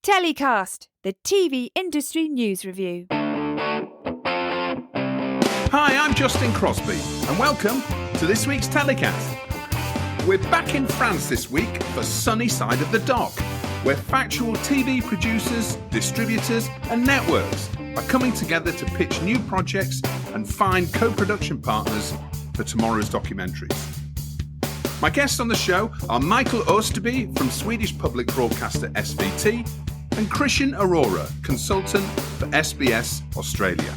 TellyCast, the TV industry news review. Hi, I'm Justin Crosby, and welcome to this week's TellyCast. We're back in France this week for Sunnyside of the Dock, where factual TV producers, distributors and networks are coming together to pitch new projects and find co-production partners for tomorrow's documentaries. My guests on the show are Mikael Osterby from Swedish public broadcaster SVT and Krishan Arora, consultant for SBS Australia.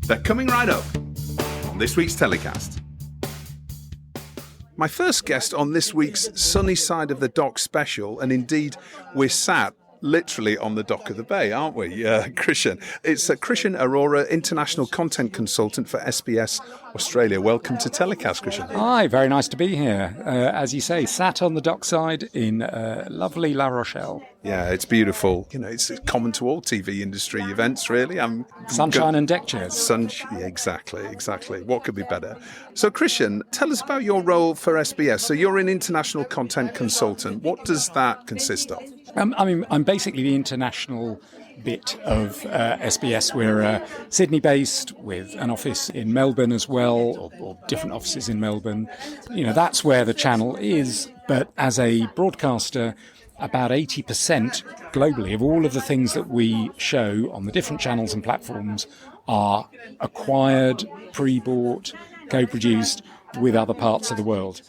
They're coming right up on this week's TellyCast. My first guest on this week's Sunnyside of the Dock special, and indeed we're sat literally on the dock of the bay, aren't we, Krishan? It's Krishan Arora, international content consultant for SBS Australia. Welcome to TellyCast, Krishan. Hi, very nice to be here. As you say, sat on the dockside in lovely La Rochelle. Yeah, it's beautiful. You know, it's common to all TV industry events, really. Sunshine and deck chairs. Yeah, exactly. What could be better? So, Krishan, tell us about your role for SBS. So you're an international content consultant. What does that consist of? I'm basically the international bit of SBS. We're Sydney-based with an office in Melbourne as well, or different offices in Melbourne. You know, that's where the channel is. But as a broadcaster, about 80% globally of all of the things that we show on the different channels and platforms are acquired, pre-bought, co-produced with other parts of the world.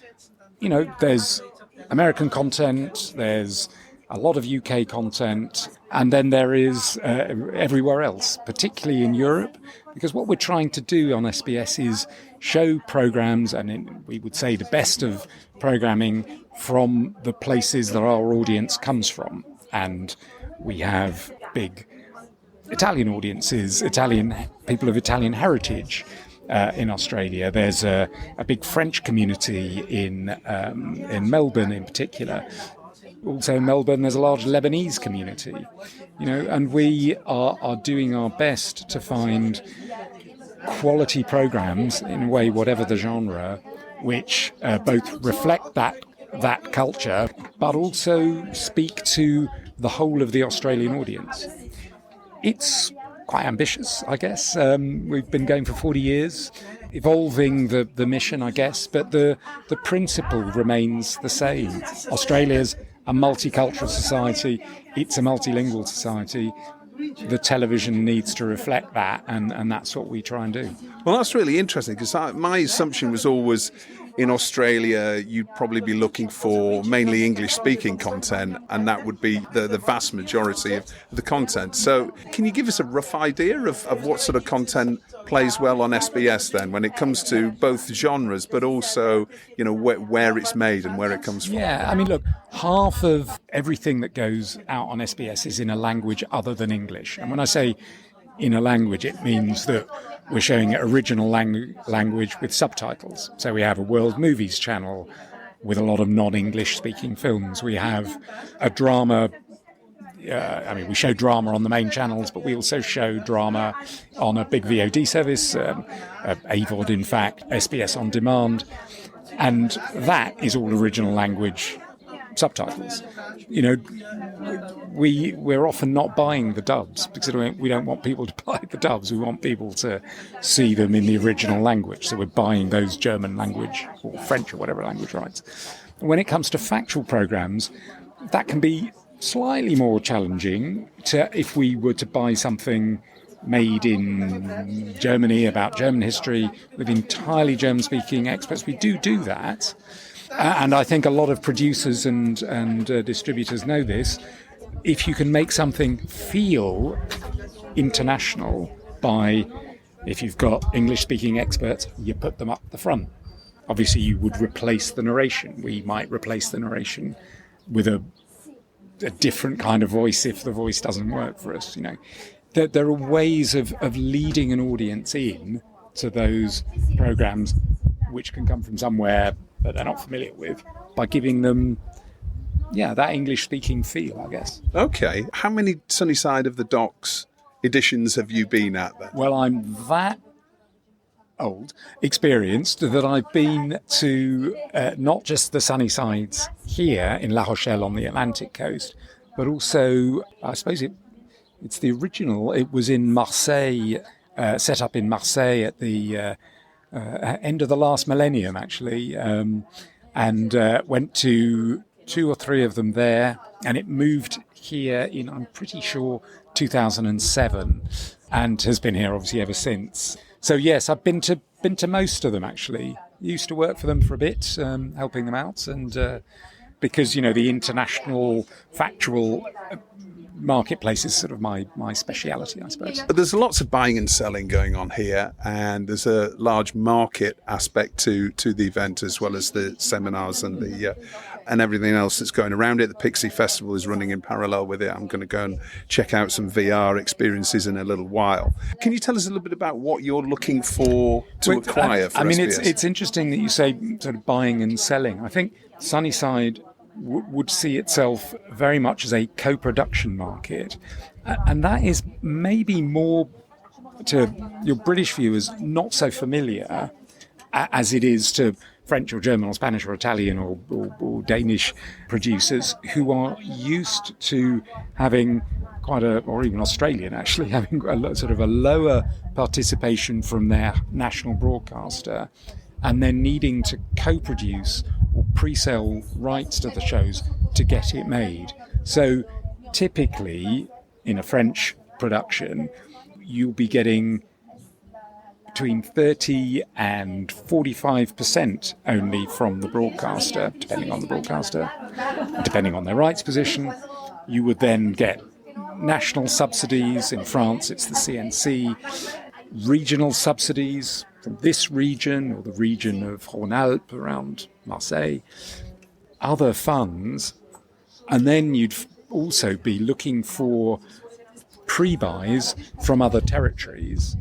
You know, there's American content, there's a lot of UK content, and then there is everywhere else, particularly in Europe, because what we're trying to do on SBS is show programmes, and we would say the best of programming from the places that our audience comes from. And we have big Italian audiences, Italian people of Italian heritage in Australia. There's a big French community in Melbourne in particular. Also in Melbourne, there's a large Lebanese community, you know, and we are doing our best to find quality programmes, in a way, whatever the genre, which both reflect that culture, but also speak to the whole of the Australian audience. It's quite ambitious, I guess. We've been going for 40 years, evolving the mission, I guess, but the principle remains the same. Australia's a multicultural society, it's a multilingual society. The television needs to reflect that, and that's what we try and do. Well, that's really interesting, because my assumption was always in Australia you'd probably be looking for mainly English-speaking content, and that would be the vast majority of the content. So can you give us a rough idea of what sort of content plays well on SBS then, when it comes to both genres, but also, you know, where it's made and where it comes from? Yeah, I mean, look, half of everything that goes out on SBS is in a language other than English. And when I say in a language, it means that we're showing original language with subtitles. So we have a World Movies channel with a lot of non-English speaking films. We have a drama. We show drama on the main channels, but we also show drama on a big VOD service, AVOD in fact, SBS On Demand. And that is all original language subtitles. You know, we're often not buying the dubs because we don't want people to buy the dubs. We want people to see them in the original language. So we're buying those German language or French or whatever language rights. When it comes to factual programs, that can be slightly more challenging if we were to buy something made in Germany about German history with entirely German-speaking experts. We do that. And I think a lot of producers and distributors know this. If you can make something feel international if you've got English-speaking experts, you put them up the front. Obviously, you would replace the narration. We might replace the narration with a different kind of voice if the voice doesn't work for us. You know, there are ways of leading an audience in to those programs which can come from somewhere that they're not familiar with, by giving them, that English-speaking feel, I guess. Okay. How many Sunnyside of the Docks editions have you been at then? Well, I'm that experienced that I've been to not just the Sunnysides here in La Rochelle on the Atlantic coast, but also, I suppose it's the original. It was in Marseille, set up in Marseille at the end of the last millennium, actually, and went to 2 or 3 of them there, and it moved here in, I'm pretty sure, 2007, and has been here obviously ever since. So yes, I've been to most of them actually. Used to work for them for a bit, helping them out, and because the international factual marketplace is sort of my speciality, I suppose. But there's lots of buying and selling going on here, and there's a large market aspect to the event, as well as the seminars and the and everything else that's going around it. The Pixie Festival is running in parallel with it. I'm going to go and check out some VR experiences in a little while. Can you tell us a little bit about what you're looking for to acquire for SBS? It's interesting that you say sort of buying and selling. I think Sunnyside would see itself very much as a co-production market, and that is maybe more to your British viewers not so familiar as it is to French or German or Spanish or Italian or Danish producers who are used to having or even Australian actually, having sort of a lower participation from their national broadcaster, and then needing to co-produce or pre-sell rights to the shows to get it made. So typically, in a French production, you'll be getting between 30 and 45% only from the broadcaster, depending on the broadcaster, depending on their rights position. You would then get national subsidies. In France, it's the CNC. Regional subsidies from this region or the region of Rhône-Alpes around Marseille, other funds, and then you'd also be looking for pre-buys from other territories,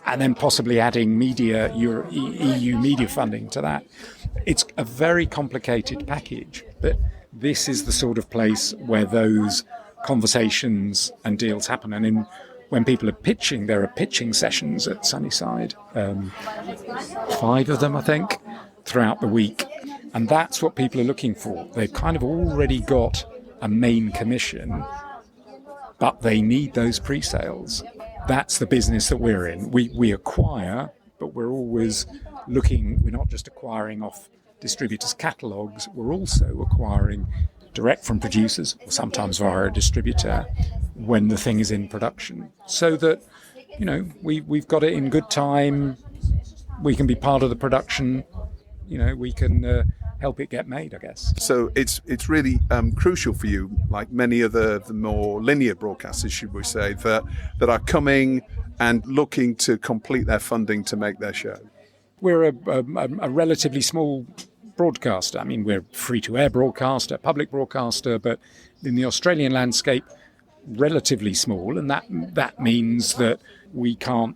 and then possibly adding EU media funding to that. It's a very complicated package, but this is the sort of place where those conversations and deals happen. And when people are pitching, there are pitching sessions at Sunnyside, 5 of them, I think, throughout the week. And that's what people are looking for. They've kind of already got a main commission, but they need those pre-sales. That's the business that we're in. We acquire, but we're always looking, we're not just acquiring off distributors' catalogues, we're also acquiring direct from producers, or sometimes via a distributor, when the thing is in production. So that, we've got it in good time, we can be part of the production, we can help it get made, I guess. So it's really crucial for you, like many of the more linear broadcasters, should we say, that are coming and looking to complete their funding to make their show. We're a relatively small broadcaster. I mean, we're free-to-air broadcaster, public broadcaster, but in the Australian landscape, relatively small, and that means that we can't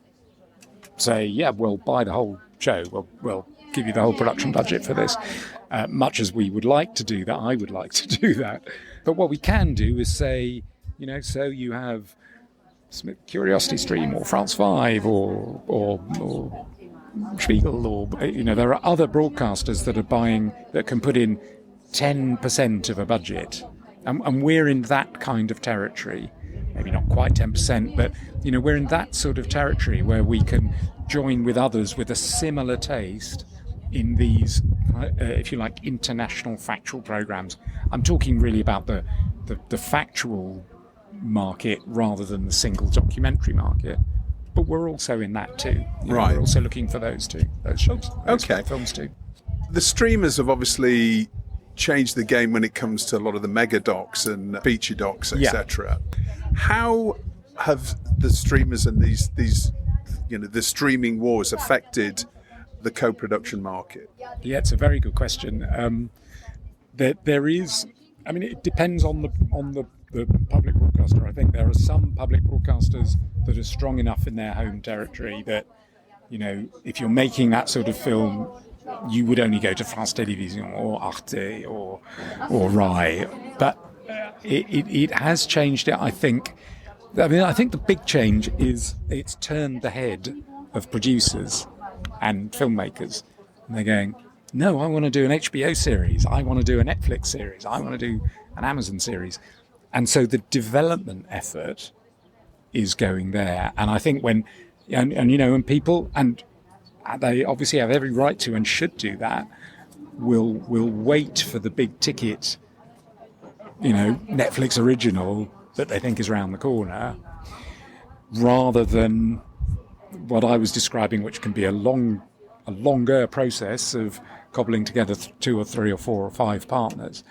say, yeah, we'll buy the whole show, we'll give you the whole production budget for this, much as we would like to do that. I would like to do that. But what we can do is say, so you have Curiosity Stream or France 5 or Spiegel, or there are other broadcasters that can put in 10% of a budget, and we're in that kind of territory. Maybe not quite 10%, but we're in that sort of territory where we can join with others with a similar taste in these, if you like, international factual programs. I'm talking really about the factual market rather than the single documentary market. But we're also in that too. Right. We're also looking for those shows, those films too. The streamers have obviously changed the game when it comes to a lot of the mega docs and feature docs, etc. Yeah. How have the streamers and these the streaming wars affected the co-production market? Yeah, it's a very good question. There is, it depends on the public broadcaster. I think there are some public broadcasters that are strong enough in their home territory that, if you're making that sort of film, you would only go to France Télévisions or Arte or Rai. But it has changed it, I think. I think the big change is it's turned the head of producers and filmmakers. And they're going, no, I want to do an HBO series. I want to do a Netflix series. I want to do an Amazon series. And so the development effort is going there. And I think when people, and they obviously have every right to and should do that, will wait for the big ticket, Netflix original that they think is around the corner, rather than what I was describing, which can be a longer process of cobbling together 2 or 3 or 4 or 5 partners.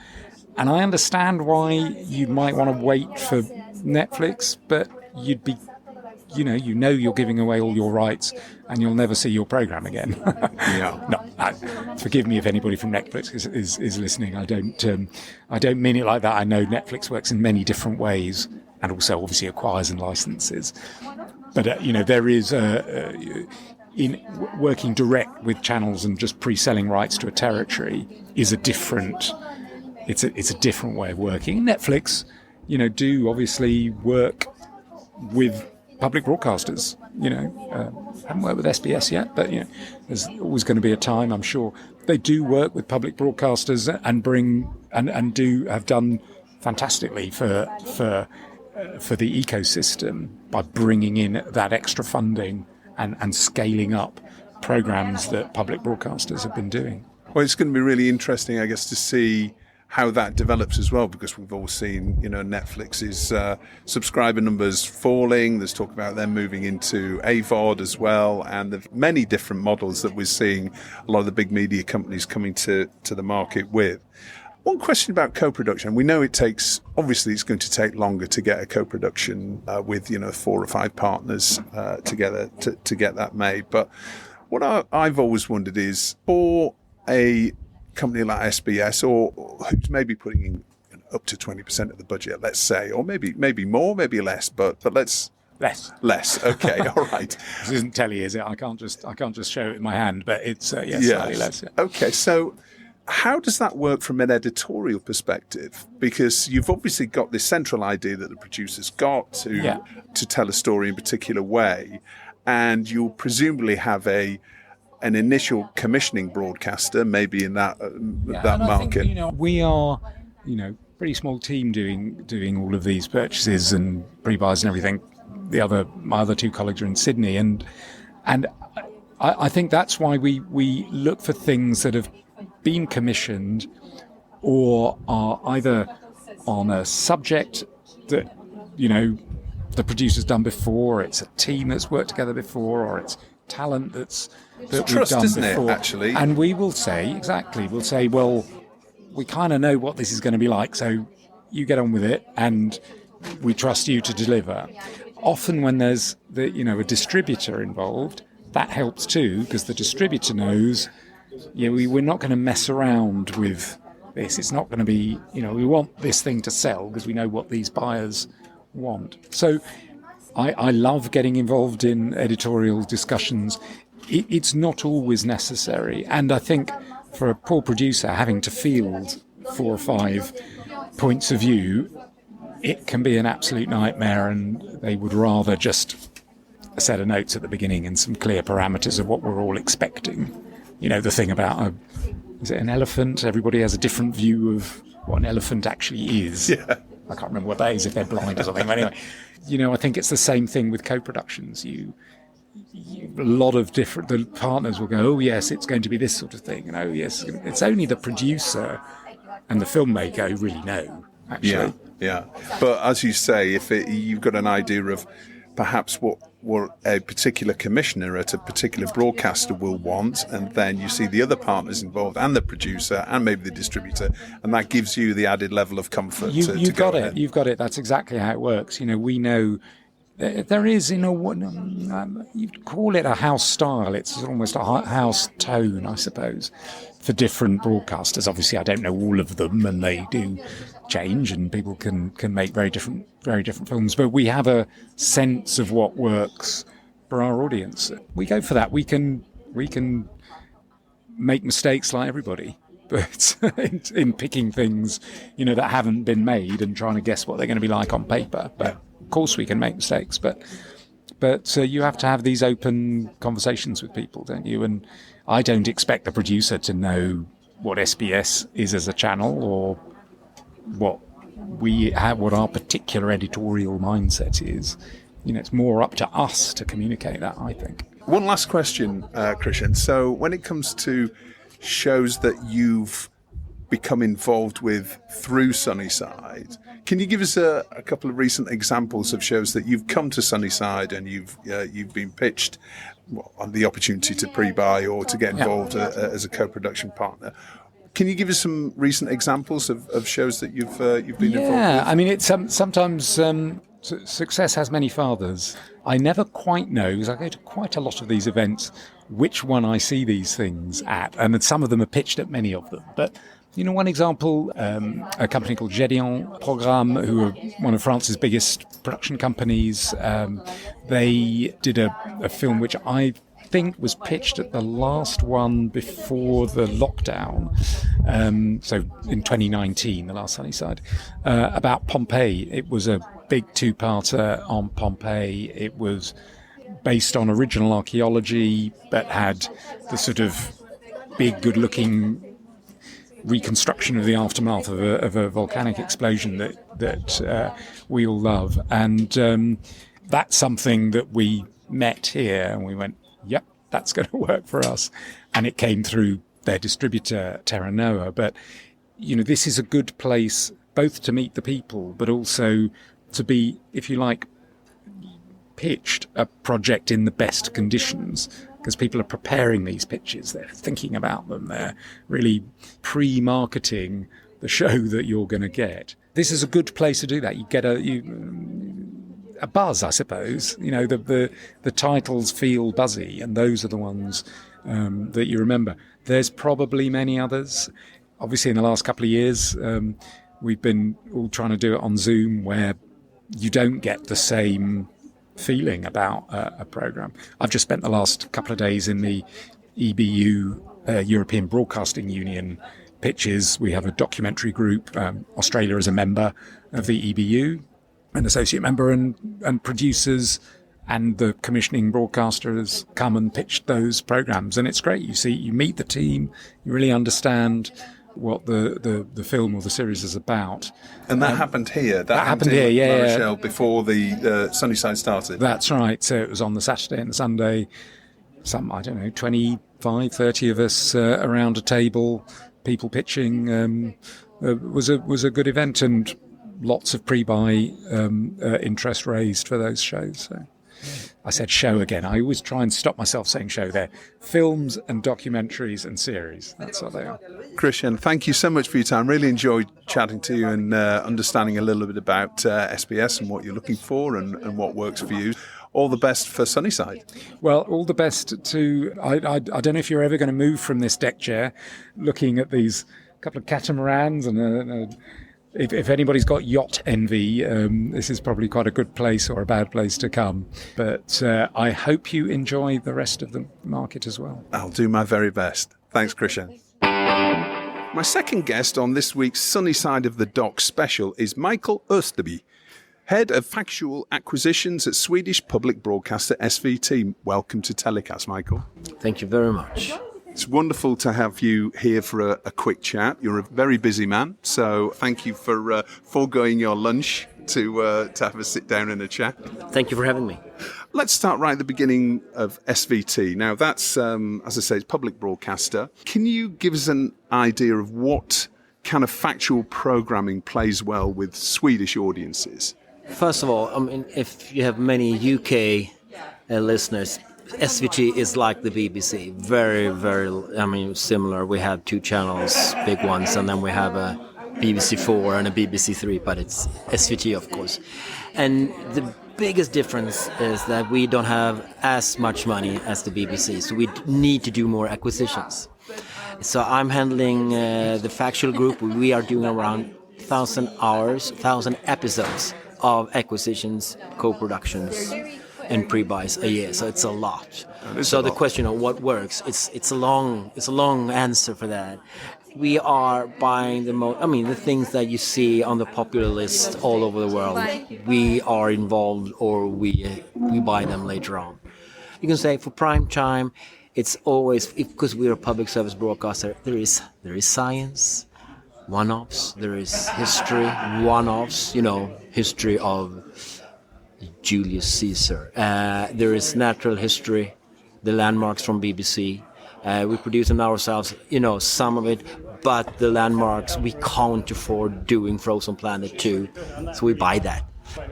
And I understand why you might want to wait for Netflix, but you'd be, you're giving away all your rights and you'll never see your program again. Yeah. No, forgive me if anybody from Netflix is listening. I don't mean it like that. I know Netflix works in many different ways and also obviously acquires and licenses. But, there is in working direct with channels and just pre-selling rights to a territory is a different way of working. Netflix, do obviously work with public broadcasters. Haven't worked with SBS yet, but there's always going to be a time, I'm sure. They do work with public broadcasters and have done fantastically for the ecosystem by bringing in that extra funding and scaling up programs that public broadcasters have been doing. Well, it's going to be really interesting, I guess, to see how that develops as well, because we've all seen, Netflix's subscriber numbers falling. There's talk about them moving into AVOD as well, and the many different models that we're seeing a lot of the big media companies coming to the market with. One question about co-production. We know it's going to take longer to get a co-production with, 4 or 5 partners together to get that made. But what I've always wondered is, for a company like SBS, or who's maybe putting in up to 20% of the budget, let's say, or maybe more, maybe less, but let's less. Okay, all right. This isn't telly, is it? I can't just show it in my hand, but it's slightly less. Yeah. Okay, so how does that work from an editorial perspective? Because you've obviously got this central idea that the producer's got to tell a story in a particular way, and you'll presumably have an initial commissioning broadcaster, maybe in that market. I think, we are, pretty small team doing all of these purchases and pre-buys and everything. My other 2 colleagues are in Sydney, and I think that's why we look for things that have been commissioned or are either on a subject that the producer's done before, it's a team that's worked together before, or it's talent that we've trust, done isn't before. It, actually? And we will say, well, we kind of know what this is going to be like, so you get on with it, and we trust you to deliver. Often when there's a distributor involved, that helps too, because the distributor knows, we're not going to mess around with this. It's not going to be, we want this thing to sell because we know what these buyers want. So I love getting involved in editorial discussions. It's not always necessary. And I think for a poor producer having to field 4 or 5 points of view, it can be an absolute nightmare, and they would rather just a set of notes at the beginning and some clear parameters of what we're all expecting. The thing about, is it an elephant? Everybody has a different view of what an elephant actually is. Yeah. I can't remember what that is if they're blind or something. But anyway, I think it's the same thing with co-productions. A lot of the partners will go, oh yes, it's going to be this sort of thing, and oh yes, it's only the producer and the filmmaker who really know, actually. Yeah. But as you say, if you've got an idea of perhaps what a particular commissioner at a particular broadcaster will want, and then you see the other partners involved and the producer and maybe the distributor, and that gives you the added level of comfort. You've got it. That's exactly how it works. We know there is, you'd call it a house style. It's almost a house tone, I suppose, for different broadcasters. Obviously, I don't know all of them, and they do change, and people can make very different films. But we have a sense of what works for our audience. We go for that. We can make mistakes like everybody, but in picking things, that haven't been made and trying to guess what they're going to be like on paper. But of course, we can make mistakes. But you have to have these open conversations with people, don't you? And I don't expect the producer to know what SBS is as a channel, or what we have, what our particular editorial mindset is. It's more up to us to communicate that, I think. One last question, Krishan. So when it comes to shows that you've become involved with through Sunnyside, can you give us a couple of recent examples of shows that you've come to Sunnyside and you've been pitched on the opportunity to pre-buy or to get involved as a co-production partner? Can you give us some recent examples of shows that you've been involved with? Yeah, I mean, it's sometimes success has many fathers. I never quite know, because I go to quite a lot of these events, which one I see these things at, and some of them are pitched at many of them. But one example, a company called Gédéon Programme, who are one of France's biggest production companies, they did a film which I think was pitched at the last one before the lockdown, so in 2019, the last Sunnyside, about Pompeii. It was a big two-parter on Pompeii. It was based on original archaeology, but had the sort of big, good-looking reconstruction of the aftermath of a volcanic explosion that we all love. And that's something that we met here, and we went, yep, that's going to work for us. And it came through their distributor, Terra Nova. But, this is a good place both to meet the people, but also to be, if you like, pitched a project in the best conditions, because people are preparing these pitches, they're thinking about them, they're really pre-marketing the show that you're going to get. This is a good place to do that. You get a buzz, I suppose. The titles feel buzzy, and those are the ones that you remember. There's probably many others. Obviously, in the last couple of years, we've been all trying to do it on Zoom, where you don't get the same feeling about a programme. I've just spent the last couple of days in the EBU, European Broadcasting Union pitches. We have a documentary group. Australia is a member of the EBU, an associate member, and producers and the commissioning broadcasters come and pitch those programmes. And it's great. You meet the team, you really understand what the film or the series is about. And that happened here. That happened here, yeah. Rochelle, before the Sunnyside started. That's right. So it was on the Saturday and the Sunday. 25, 30 of us around a table, people pitching. Was a good event, and lots of pre-buy interest raised for those shows. So. I said show again. I always try and stop myself saying show there. Films and documentaries and series. That's what they are. Krishan, thank you so much for your time. Really enjoyed chatting to you and understanding a little bit about SBS and what you're looking for and what works for you. All the best for Sunnyside. Well, all the best to... I don't know if you're ever going to move from this deck chair, looking at these couple of catamarans and... If anybody's got yacht envy, this is probably quite a good place or a bad place to come. But I hope you enjoy the rest of the market as well. I'll do my very best. Thanks, Krishan. My second guest on this week's Sunnyside of the Dock special is Mikael Osterby, Head of Factual Acquisitions at Swedish public broadcaster SVT. Welcome to TellyCast, Mikael. Thank you very much. It's wonderful to have you here for a quick chat. You're a very busy man, so thank you for foregoing your lunch to have a sit down and a chat. Thank you for having me. Let's start right at the beginning of SVT. Now, that's, as I say, it's public broadcaster. Can you give us an idea of what kind of factual programming plays well with Swedish audiences? First of all, if you have many UK listeners, SVT is like the BBC, very, very, similar. We have two channels, big ones, and then we have a BBC 4 and a BBC 3, but it's SVT, of course. And the biggest difference is that we don't have as much money as the BBC, so we need to do more acquisitions. So I'm handling the factual group. We are doing around 1,000 hours, 1,000 episodes of acquisitions, co-productions, and pre-buys a year, so it's a lot. So the question of what works, it's a long answer for that. We are buying the things that you see on the popular list all over the world. We are involved, or we buy them later on. You can say for prime time, it's always, because we're a public service broadcaster, there is science, one-offs, there is history, one-offs, history of Julius Caesar. There is natural history, the landmarks from BBC. We produce them ourselves, some of it, but the landmarks we can't afford doing Frozen Planet 2, so we buy that.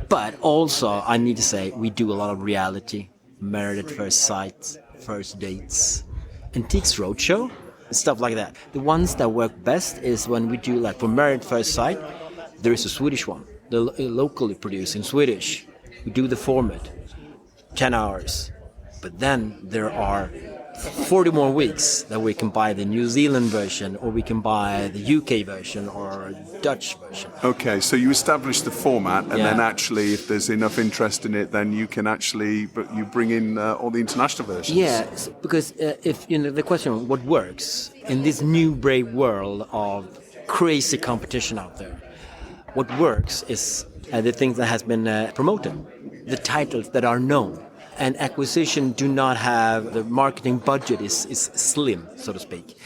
But also, I need to say, we do a lot of reality, Married at First Sight, First Dates, Antiques Roadshow, stuff like that. The ones that work best is when we do, like for Married at First Sight, there is a Swedish one, locally produced in Swedish. We do the format, 10 hours. But then there are 40 more weeks that we can buy the New Zealand version, or we can buy the UK version or Dutch version. Okay, so you establish the format, and then actually, if there's enough interest in it, then you can actually you bring in all the international versions. Yeah, because if the question, what works in this new brave world of crazy competition out there? What works is the things that has been promoted, the titles that are known. And acquisition do not have, the marketing budget is slim, so to speak.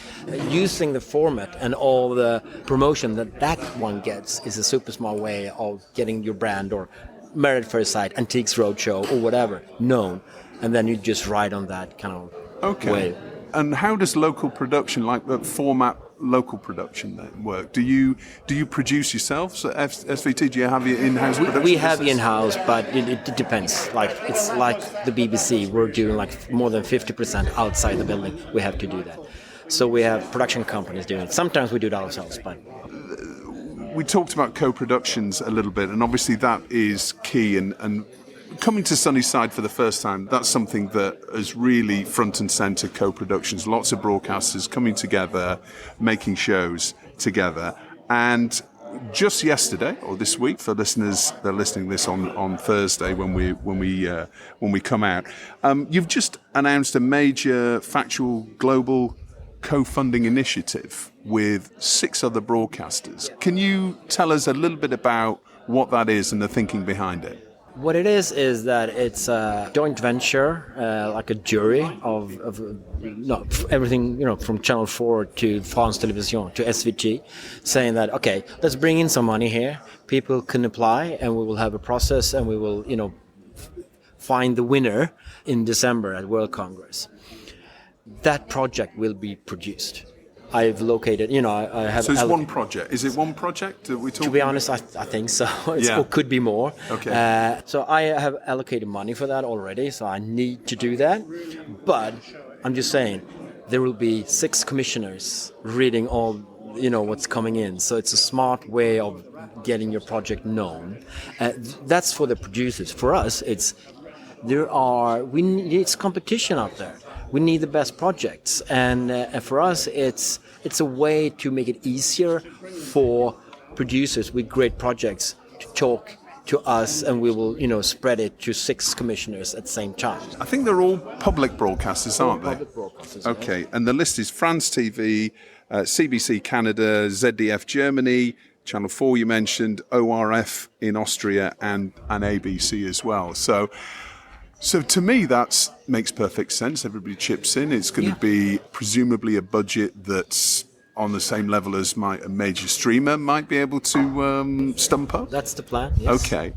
Using the format and all the promotion that one gets is a super smart way of getting your brand or Married at First Sight, Antiques Roadshow, or whatever known. And then you just ride on that kind of way. And how does local production, like the format local production, then work? Do you produce yourselves at SVT? Do you have your in-house production? We have in-house, but it depends. Like it's like the BBC, we're doing like more than 50% outside the building. We have to do that. So we have production companies doing it. Sometimes we do it ourselves, but we talked about co-productions a little bit, and obviously that is key. And coming to Sunnyside for the first time, that's something that is really front and centre, co-productions. Lots of broadcasters coming together, making shows together. And just yesterday, or this week, for listeners that are listening this on Thursday when we come out, you've just announced a major factual global co-funding initiative with 6 other broadcasters. Can you tell us a little bit about what that is and the thinking behind it? What it is that it's a joint venture, like a jury of everything, from Channel 4 to France Television to SVT, saying that, okay, let's bring in some money here. People can apply, and we will have a process, and we will, find the winner in December at World Congress. That project will be produced. I've located, I have... So it's one project. Is it one project that we're talking To be honest, I think so. It could be more. Okay. So I have allocated money for that already, so I need to do that. But I'm just saying, there will be 6 commissioners reading all, what's coming in. So it's a smart way of getting your project known. That's for the producers. For us, it's competition out there. We need the best projects, and for us, it's a way to make it easier for producers with great projects to talk to us, and we will, spread it to 6 commissioners at the same time. I think they're all public broadcasters, aren't they? Public broadcasters. Okay, and the list is France TV, CBC Canada, ZDF Germany, Channel 4 you mentioned, ORF in Austria, and ABC as well. So to me, that makes perfect sense. Everybody chips in. It's going to be presumably a budget that's on the same level as a major streamer might be able to stump up. That's the plan, yes. Okay.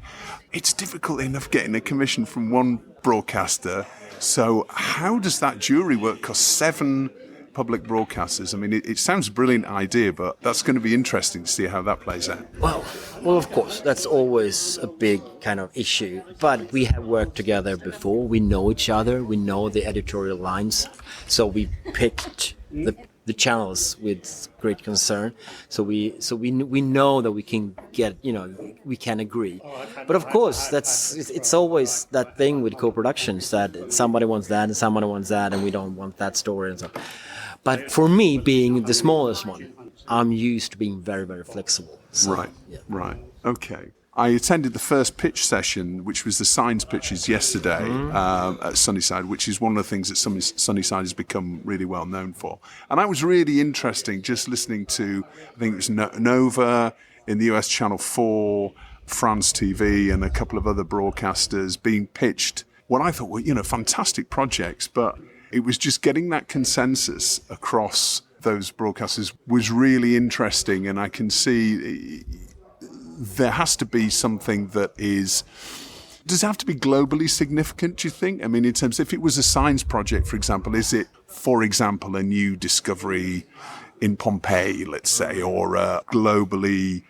It's difficult enough getting a commission from one broadcaster. So how does that jury work? Because 7 public broadcasters, I mean, it sounds a brilliant idea, but that's going to be interesting to see how that plays out. Well, of course, that's always a big kind of issue. But we have worked together before. We know each other. We know the editorial lines. So we picked the channels with great concern. So we know that we can get, we can agree. But of course, it's always that thing with co-productions that somebody wants that and somebody wants that, and we don't want that story and so. But for me, being the smallest one, I'm used to being very, very flexible. So, Right. Okay. I attended the first pitch session, which was the signs pitches yesterday at Sunnyside, which is one of the things that Sunnyside has become really well known for. And that was really interesting, just listening to, I think it was Nova in the US, Channel 4, France TV, and a couple of other broadcasters being pitched what I thought were, fantastic projects, but it was just getting that consensus across those broadcasters was really interesting, and I can see there has to be something that is... Does it have to be globally significant, do you think? I mean, in terms, if it was a science project, for example, is it, for example, a new discovery in Pompeii, let's say, or a globally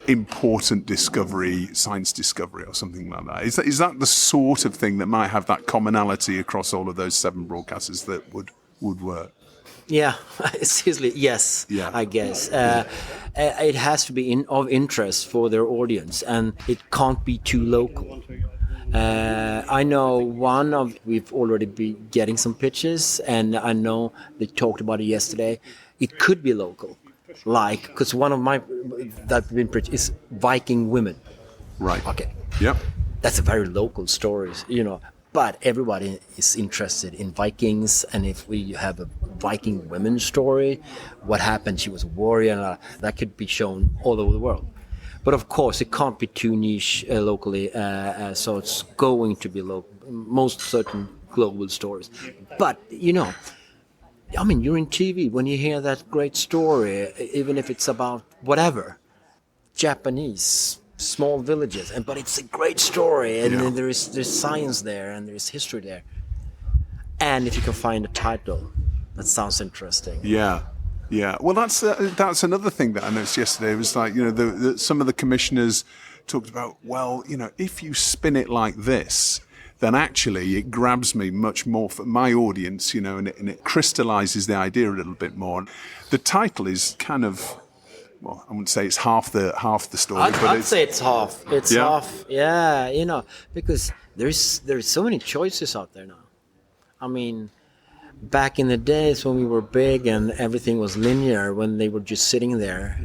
important discovery, science discovery or something like that? Is that the sort of thing that might have that commonality across all of those 7 broadcasters that would work? Yeah, seriously, yes, Yeah. I guess. It has to be of interest for their audience, and it can't be too local. I know we've already been getting some pitches, and I know they talked about it yesterday. It could be local, because one of my that been pitched is Viking women. Right. Okay. Yep. That's a very local story, But everybody is interested in Vikings, and if we have a Viking women story, what happened? She was a warrior, that could be shown all over the world. But of course, it can't be too niche locally, so it's going to be most certain global stories. But, you're in TV, when you hear that great story, even if it's about whatever, Japanese, small villages, but it's a great story, and then there's science there, and there's history there. And if you can find a title, that sounds interesting. Yeah. Yeah, well, that's another thing that I noticed yesterday. It was like, some of the commissioners talked about, well, if you spin it like this, then actually it grabs me much more for my audience, and it crystallizes the idea a little bit more. The title is kind of, well, I wouldn't say it's half the story, I'd say it's half. It's half. Yeah, because there's so many choices out there now. I mean, back in the days when we were big and everything was linear, when they were just sitting there,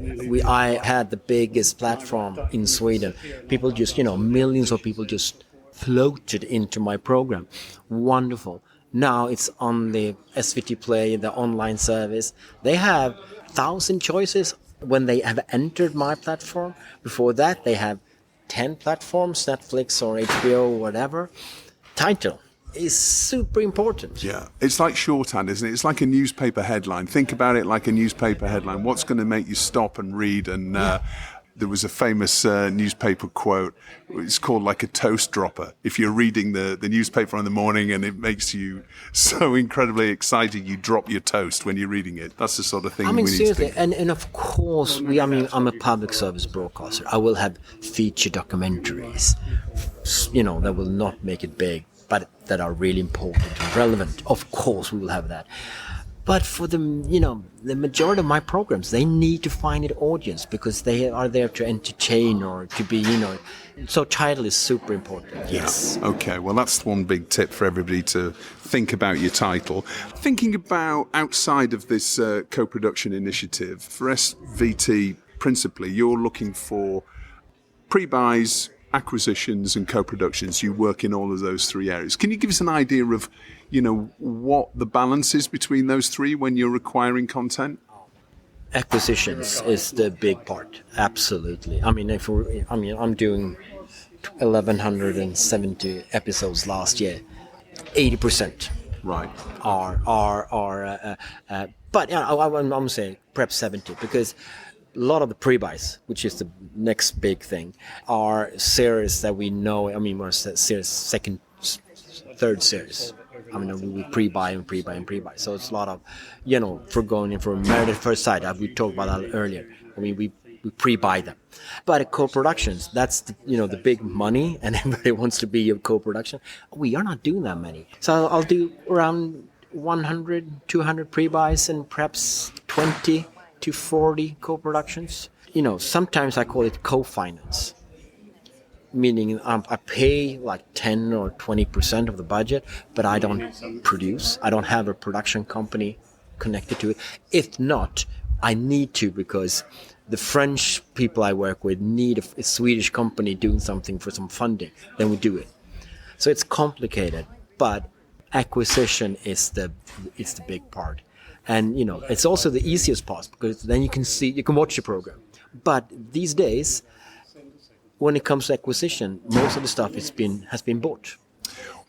I had the biggest platform in Sweden. People just, millions of people just floated into my program. Wonderful. Now it's on the SVT Play, the online service. They have 1,000 choices when they have entered my platform. Before that, they have 10 platforms, Netflix or HBO or whatever. Title is super important. Yeah, it's like shorthand, isn't it? It's like a newspaper headline. Think about it like a newspaper headline. What's going to make you stop and read? And there was a famous newspaper quote. It's called like a toast dropper. If you're reading the newspaper in the morning and it makes you so incredibly excited, you drop your toast when you're reading it. That's the sort of thing we need seriously, to and of course, I'm a public service broadcaster. I will have feature documentaries, that will not make it big, but that are really important and relevant. Of course, we will have that. But for the majority of my programs, they need to find an audience because they are there to entertain or to be, So title is super important. Yes. Yeah. Okay. Well, that's one big tip for everybody to think about your title. Thinking about outside of this co-production initiative, for SVT principally, you're looking for pre-buys, acquisitions and co-productions. You work in all of those 3 areas. Can you give us an idea of, what the balance is between those 3 when you're acquiring content? Acquisitions is the big part. Absolutely. I'm doing 1,170 episodes last year. 80%. Right. But I'm saying perhaps 70 because a lot of the pre-buys, which is the next big thing, are series that we know. We're series second, third series. We pre-buy and pre-buy and pre-buy. So it's a lot of, for going in for Married at First Sight. We talked about that earlier. We pre-buy them. But co-productions, that's the big money, and everybody wants to be a co-production. We are not doing that many. So I'll do around 100, 200 pre-buys and perhaps 20 to 40 co-productions. Sometimes I call it co-finance, meaning I pay like 10 or 20% of the budget, but I don't produce. I don't have a production company connected to it. If not, I need to because the French people I work with need a Swedish company doing something for some funding. Then we do it. So it's complicated, but acquisition is the big part. And, it's also the easiest part because then you can watch the program. But these days, when it comes to acquisition, most of the stuff has been bought.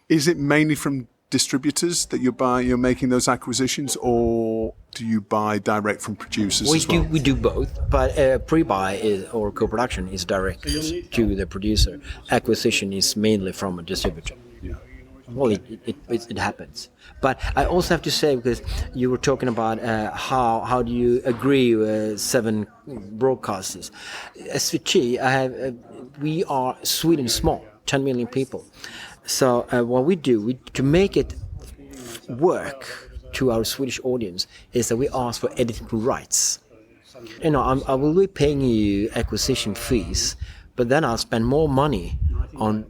Is it mainly from distributors that you're making those acquisitions, or do you buy direct from producers as well? We do both, but pre-buy or co-production is direct to the producer. Acquisition is mainly from a distributor. Yeah. Well, it happens. But I also have to say, because you were talking about how do you agree with 7 broadcasters. SVT, we are Sweden small, 10 million people. So what we do to make it work to our Swedish audience is that we ask for editing rights. I will be paying you acquisition fees, but then I'll spend more money on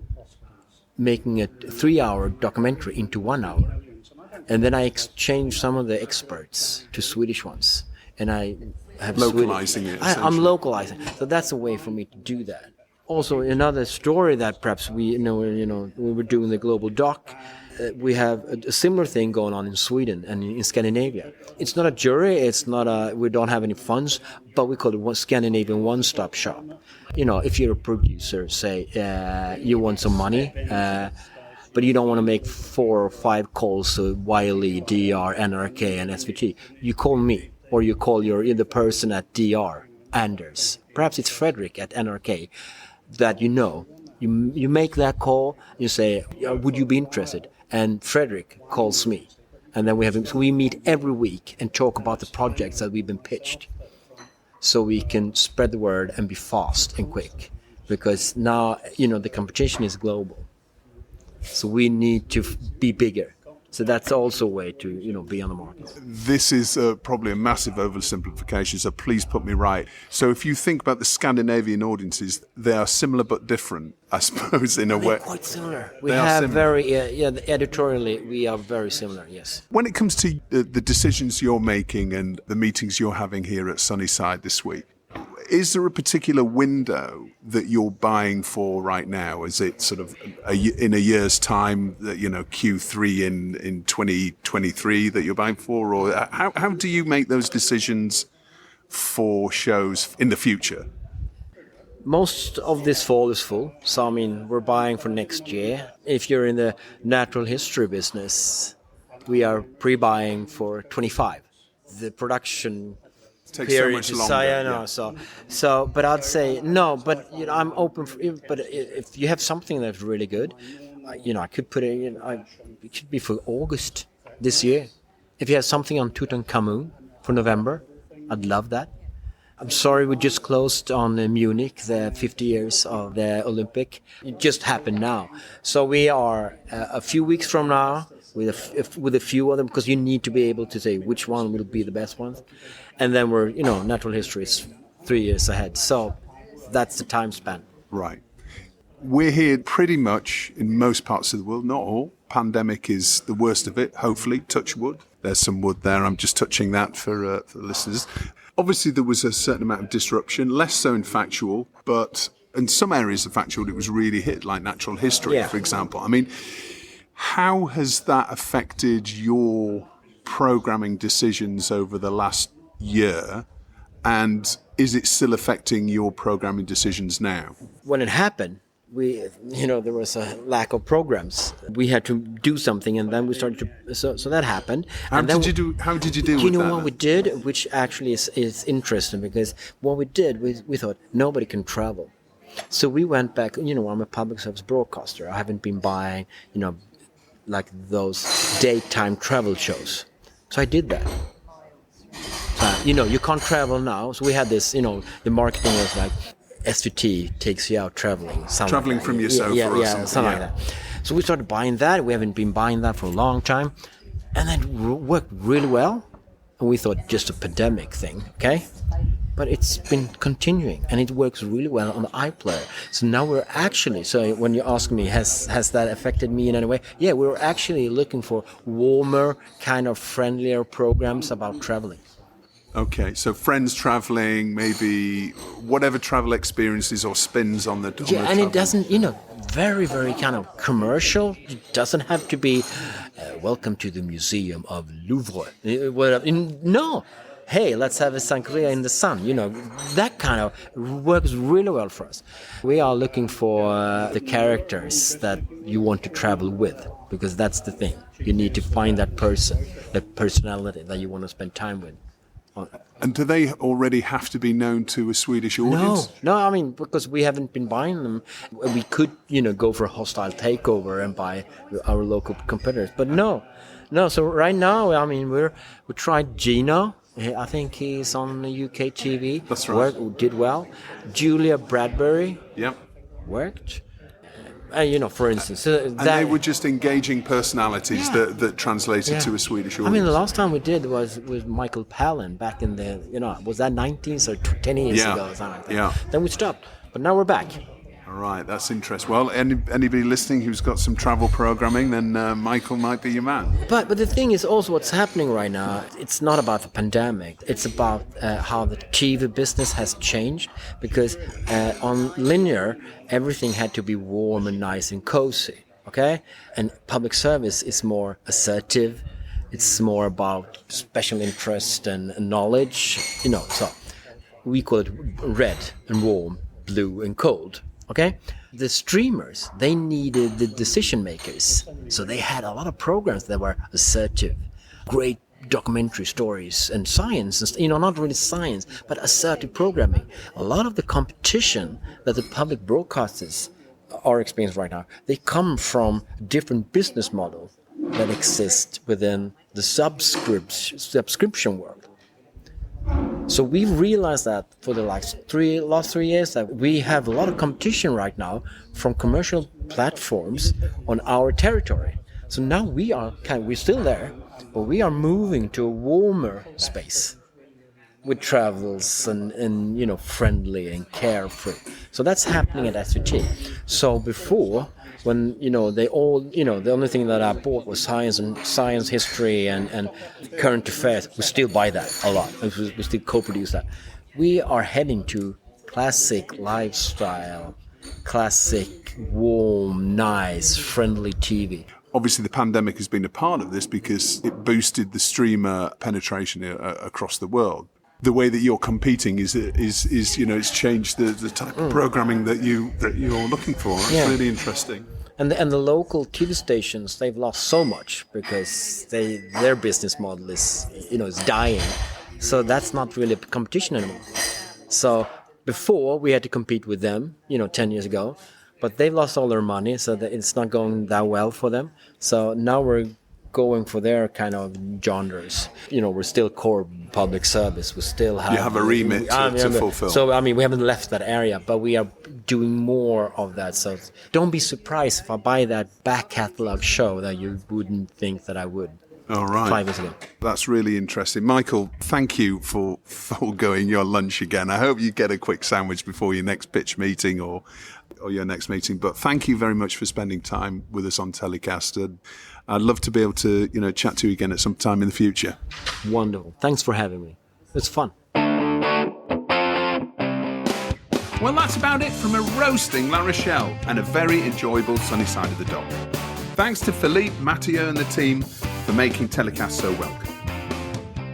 making a 3-hour documentary into 1 hour. And then I exchange some of the experts to Swedish ones. And I have localizing it. I'm localizing. So that's a way for me to do that. Also, another story that perhaps we were doing the global doc. We have a similar thing going on in Sweden and in Scandinavia. It's not a jury. We don't have any funds, but we call it Scandinavian one-stop shop. If you're a producer, say you want some money, but you don't want to make 4 or 5 calls to Wiley, DR, NRK, and SVT. You call me, or you call the person at DR, Anders. Perhaps it's Frederick at NRK that You make that call, you say, would you be interested? And Frederick calls me. And then we meet every week and talk about the projects that we've been pitched. So we can spread the word and be fast and quick. Because now, the competition is global. So we need to be bigger. So that's also a way to, be on the market. This is probably a massive oversimplification, so please put me right. So if you think about the Scandinavian audiences, they are similar but different, I suppose, in a way. They're quite similar. We have very, editorially, we are very similar, yes. When it comes to the decisions you're making and the meetings you're having here at Sunnyside this week, is there a particular window that you're buying for right now? Is it sort of in a year's time, that Q3 in 2023 that you're buying for, or how do you make those decisions for shows in the future? Most of this fall is full, so we're buying for next year. If you're in the natural history business, we are pre-buying for 25. The production takes so much longer. So, but I'd say no. But I'm open for. But if you have something that's really good, I could put it. It could be for August this year. If you have something on Tutankhamun for November, I'd love that. I'm sorry, we just closed on Munich, the 50 years of the Olympic. It just happened now. So we are a few weeks from now with a few of them, because you need to be able to say which one will be the best one. And then we're, natural history is 3 years ahead. So that's the time span. Right. We're here pretty much in most parts of the world, not all. Pandemic is the worst of it, hopefully, touch wood. There's some wood there. I'm just touching that for the listeners. Obviously, there was a certain amount of disruption, less so in factual, but in some areas of factual, it was really hit, like natural history, for example. How has that affected your programming decisions over the last year? And is it still affecting your programming decisions now? When it happened, there was a lack of programs. We had to do something, and then we started to. So that happened. How did you deal with that? What we did, which actually is interesting, because what we did, we thought nobody can travel, so we went back. I'm a public service broadcaster. I haven't been buying, like those daytime travel shows. So I did that. So, you can't travel now. So we had this. The marketing was like, SVT takes you out traveling. Traveling from your sofa something like that. So we started buying that. We haven't been buying that for a long time. And that worked really well. And we thought just a pandemic thing, okay? But it's been continuing, and it works really well on the iPlayer. So now we're actually, so when you ask me, has that affected me in any way? Yeah, we're actually looking for warmer, kind of friendlier programs about traveling. Okay, so friends traveling, maybe whatever travel experiences or spins on the and it doesn't, very, very kind of commercial. It doesn't have to be, welcome to the Museum of Louvre. No, hey, let's have a sangria in the sun. That kind of works really well for us. We are looking for the characters that you want to travel with. because that's the thing. You need to find that person, that personality that you want to spend time with. And do they already have to be known to a Swedish audience? No, I mean, because we haven't been buying them. We could, go for a hostile takeover and buy our local competitors. But no. So right now, I mean, we tried Gino. I think he's on the UK TV. That's right. Did well. Julia Bradbury. Yep. Worked. For instance, and they were just engaging personalities that translated to a Swedish audience. I mean, the last time we did was with Michael Palin back in the, was that 19s or 10 years ago or something like that. Yeah. Then we stopped, but now we're back. All right, that's interesting. Well, anybody listening who's got some travel programming, then Michael might be your man. But the thing is also what's happening right now, it's not about the pandemic. It's about how the TV business has changed, because on linear, everything had to be warm and nice and cozy, okay? And public service is more assertive. It's more about special interest and knowledge, so we call it red and warm, blue and cold. Okay, the streamers, they needed the decision makers, so they had a lot of programs that were assertive, great documentary stories and science, and not really science, but assertive programming. A lot of the competition that the public broadcasters are experiencing right now, they come from different business models that exist within the subscription world. So we've realized that for the last 3 years that we have a lot of competition right now from commercial platforms on our territory. So now we're still there, but we are moving to a warmer space with travels and friendly and carefree. So that's happening at SVT. So before, when they all the only thing that I bought was science history and current affairs, we still buy that a lot. We still co-produce that. We are heading to classic lifestyle, classic warm, nice, friendly TV. Obviously, the pandemic has been a part of this because it boosted the streamer penetration across the world. The way that you're competing is it's changed the type of programming that you're looking for. It's really interesting. And the local TV stations, they've lost so much because their business model is dying. So that's not really a competition anymore. So before we had to compete with them, 10 years ago, but they've lost all their money, so that it's not going that well for them. So now we're going for their kind of genres. We're still core public service. We still have... You have a remit to fulfill. So, we haven't left that area, but we are doing more of that. So don't be surprised if I buy that back catalogue show that you wouldn't think that I would. All right. 5 years ago. That's really interesting. Michael, thank you for foregoing your lunch again. I hope you get a quick sandwich before your next pitch meeting or your next meeting. But thank you very much for spending time with us on TellyCast. And I'd love to be able to, chat to you again at some time in the future. Wonderful. Thanks for having me. It's fun. Well, that's about it from a roasting La Rochelle and a very enjoyable Sunnyside of the Dock. Thanks to Philippe, Mathieu and the team for making TellyCast so welcome.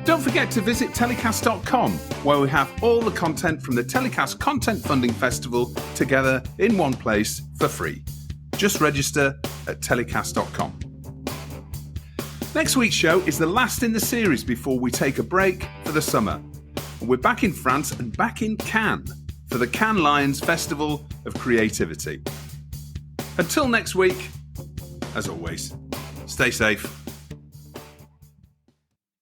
Don't forget to visit TellyCast.com, where we have all the content from the TellyCast Content Funding Festival together in one place for free. Just register at TellyCast.com. Next week's show is the last in the series before we take a break for the summer. And we're back in France and back in Cannes for the Cannes Lions Festival of Creativity. Until next week, as always, stay safe